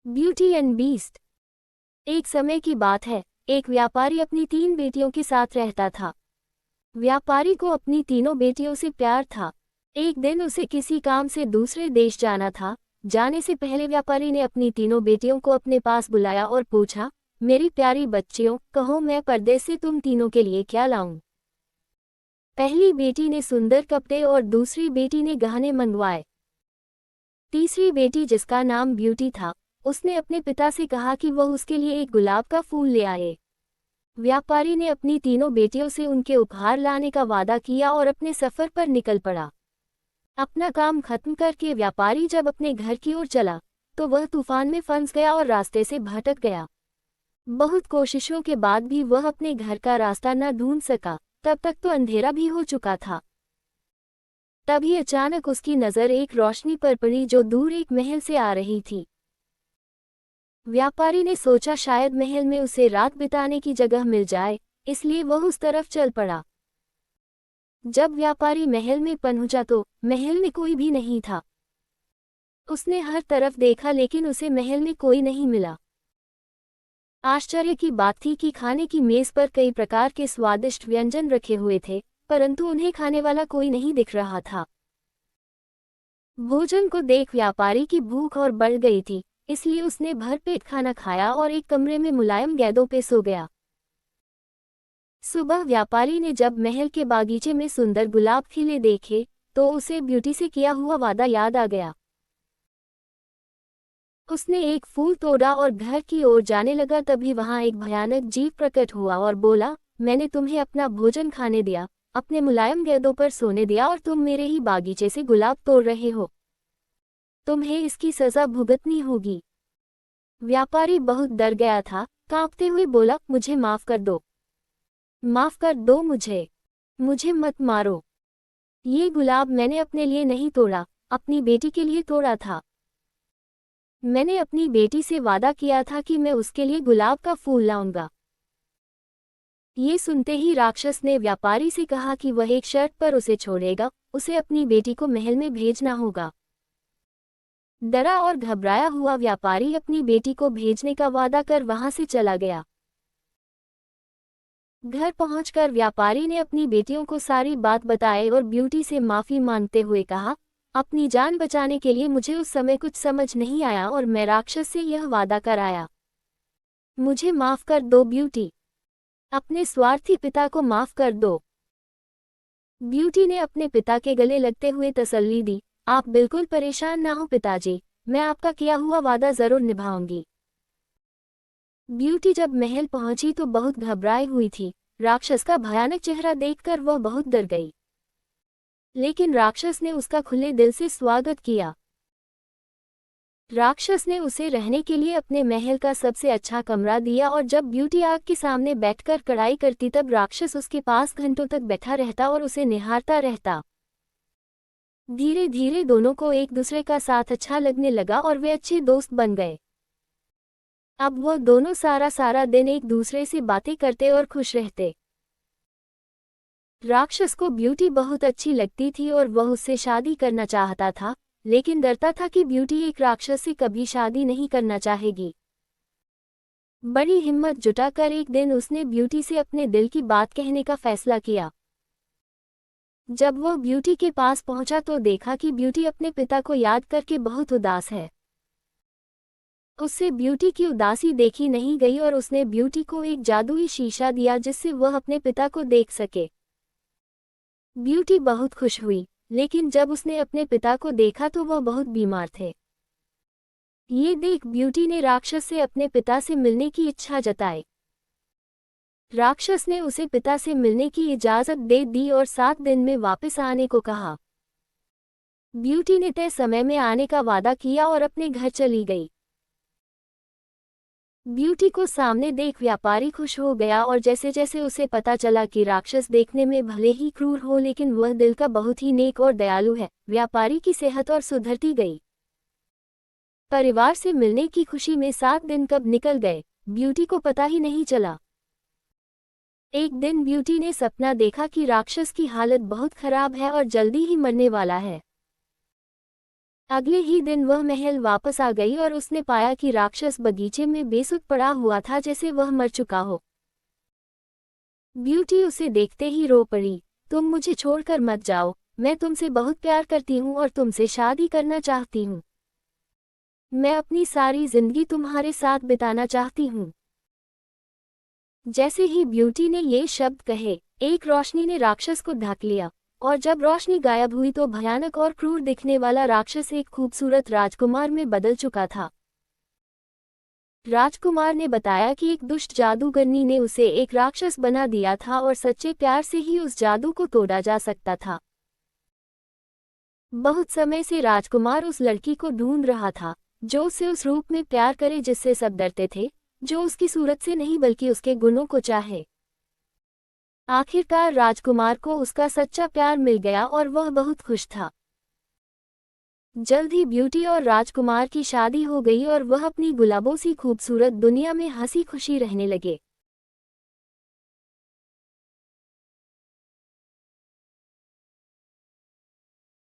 Beauty and beast. एक समय की बात है, एक व्यापारी अपनी 3 बेटियों के साथ रहता था। व्यापारी को अपनी तीनों बेटियों से प्यार था। एक दिन उसे किसी काम से दूसरे देश जाना था। जाने से पहले व्यापारी ने अपनी तीनों बेटियों को अपने पास बुलाया और पूछा, मेरी प्यारी बच्चियों, कहो मैं परदेश से तुम तीनों के लिए क्या लाऊं। पहली बेटी ने सुंदर कपड़े और दूसरी बेटी ने गहने मंगवाए। तीसरी बेटी, जिसका नाम ब्यूटी था, उसने अपने पिता से कहा कि वह उसके लिए एक गुलाब का फूल ले आए। व्यापारी ने अपनी तीनों बेटियों से उनके उपहार लाने का वादा किया और अपने सफर पर निकल पड़ा। अपना काम खत्म करके व्यापारी जब अपने घर की ओर चला, तो वह तूफान में फंस गया और रास्ते से भटक गया। बहुत कोशिशों के बाद भी वह अपने घर का रास्ता न ढूंढ सका। तब तक तो अंधेरा भी हो चुका था। तभी अचानक उसकी नज़र एक रोशनी पर पड़ी जो दूर एक महल से आ रही थी। व्यापारी ने सोचा शायद महल में उसे रात बिताने की जगह मिल जाए, इसलिए वह उस तरफ चल पड़ा। जब व्यापारी महल में पहुंचा तो महल में कोई भी नहीं था। उसने हर तरफ देखा लेकिन उसे महल में कोई नहीं मिला। आश्चर्य की बात थी कि खाने की मेज पर कई प्रकार के स्वादिष्ट व्यंजन रखे हुए थे, परंतु उन्हें खाने वाला कोई नहीं दिख रहा था। भोजन को देख व्यापारी की भूख और बढ़ गई थी, इसलिए उसने भरपेट खाना खाया और एक कमरे में मुलायम गेंदों पे सो गया। सुबह व्यापारी ने जब महल के बागीचे में सुंदर गुलाब खिले देखे, तो उसे ब्यूटी से किया हुआ वादा याद आ गया। उसने एक फूल तोड़ा और घर की ओर जाने लगा। तभी वहां एक भयानक जीव प्रकट हुआ और बोला, मैंने तुम्हें अपना भोजन खाने दिया, अपने मुलायम गेंदों पर सोने दिया और तुम मेरे ही बागीचे से गुलाब तोड़ रहे हो। तुम्हें इसकी सजा भुगतनी होगी। व्यापारी बहुत डर गया था, कांपते हुए बोला, मुझे माफ कर दो, माफ कर दो मुझे मत मारो। ये गुलाब मैंने अपने लिए नहीं तोड़ा, अपनी बेटी के लिए तोड़ा था। मैंने अपनी बेटी से वादा किया था कि मैं उसके लिए गुलाब का फूल लाऊंगा। ये सुनते ही राक्षस ने व्यापारी से कहा कि वह एक शर्त पर उसे छोड़ेगा, उसे अपनी बेटी को महल में भेजना होगा। डरा और घबराया हुआ व्यापारी अपनी बेटी को भेजने का वादा कर वहां से चला गया। घर पहुंचकर व्यापारी ने अपनी बेटियों को सारी बात बताई और ब्यूटी से माफी मांगते हुए कहा, अपनी जान बचाने के लिए मुझे उस समय कुछ समझ नहीं आया और मैं राक्षस से यह वादा कराया। मुझे माफ कर दो ब्यूटी, अपने स्वार्थी पिता को माफ कर दो। ब्यूटी ने अपने पिता के गले लगते हुए तसल्ली दी, आप बिल्कुल परेशान ना हो पिताजी, मैं आपका किया हुआ वादा जरूर निभाऊंगी। ब्यूटी जब महल पहुंची तो बहुत घबराई हुई थी। राक्षस का भयानक चेहरा देखकर वह बहुत डर गई, लेकिन राक्षस ने उसका खुले दिल से स्वागत किया। राक्षस ने उसे रहने के लिए अपने महल का सबसे अच्छा कमरा दिया और जब ब्यूटी आग के सामने बैठकर कढ़ाई करती तब राक्षस उसके पास घंटों तक बैठा रहता और उसे निहारता रहता। धीरे धीरे दोनों को एक दूसरे का साथ अच्छा लगने लगा और वे अच्छे दोस्त बन गए। अब वह दोनों सारा दिन एक दूसरे से बातें करते और खुश रहते। राक्षस को ब्यूटी बहुत अच्छी लगती थी और वह उससे शादी करना चाहता था, लेकिन डरता था कि ब्यूटी एक राक्षस से कभी शादी नहीं करना चाहेगी। बड़ी हिम्मत जुटाकर एक दिन उसने ब्यूटी से अपने दिल की बात कहने का फैसला किया। जब वह ब्यूटी के पास पहुंचा तो देखा कि ब्यूटी अपने पिता को याद करके बहुत उदास है। उससे ब्यूटी की उदासी देखी नहीं गई और उसने ब्यूटी को एक जादुई शीशा दिया जिससे वह अपने पिता को देख सके। ब्यूटी बहुत खुश हुई, लेकिन जब उसने अपने पिता को देखा तो वह बहुत बीमार थे। ये देख ब्यूटी ने राक्षस से अपने पिता से मिलने की इच्छा जताई। राक्षस ने उसे पिता से मिलने की इजाज़त दे दी और 7 दिन में वापस आने को कहा। ब्यूटी ने तय समय में आने का वादा किया और अपने घर चली गई। ब्यूटी को सामने देख व्यापारी खुश हो गया और जैसे जैसे उसे पता चला कि राक्षस देखने में भले ही क्रूर हो लेकिन वह दिल का बहुत ही नेक और दयालु है, व्यापारी की सेहत और सुधरती गई। परिवार से मिलने की खुशी में 7 दिन कब निकल गए, ब्यूटी को पता ही नहीं चला। एक दिन ब्यूटी ने सपना देखा कि राक्षस की हालत बहुत खराब है और जल्दी ही मरने वाला है। अगले ही दिन वह महल वापस आ गई और उसने पाया कि राक्षस बगीचे में बेसुध पड़ा हुआ था, जैसे वह मर चुका हो। ब्यूटी उसे देखते ही रो पड़ी। तुम मुझे छोड़कर मत जाओ, मैं तुमसे बहुत प्यार करती हूँ और तुमसे शादी करना चाहती हूँ। मैं अपनी सारी जिंदगी तुम्हारे साथ बिताना चाहती हूँ। जैसे ही ब्यूटी ने ये शब्द कहे, एक रोशनी ने राक्षस को ढक लिया, और जब रोशनी गायब हुई तो भयानक और क्रूर दिखने वाला राक्षस एक खूबसूरत राजकुमार में बदल चुका था। राजकुमार ने बताया कि एक दुष्ट जादूगरनी ने उसे एक राक्षस बना दिया था और सच्चे प्यार से ही उस जादू को तोड़ा जा सकता था। बहुत समय से राजकुमार उस लड़की को ढूंढ रहा था, जो उसे उस रूप में प्यार करे जिससे सब डरते थे, जो उसकी सूरत से नहीं बल्कि उसके गुणों को चाहे। आखिरकार राजकुमार को उसका सच्चा प्यार मिल गया और वह बहुत खुश था। जल्द ही ब्यूटी और राजकुमार की शादी हो गई और वह अपनी गुलाबों सी खूबसूरत दुनिया में हंसी खुशी रहने लगे।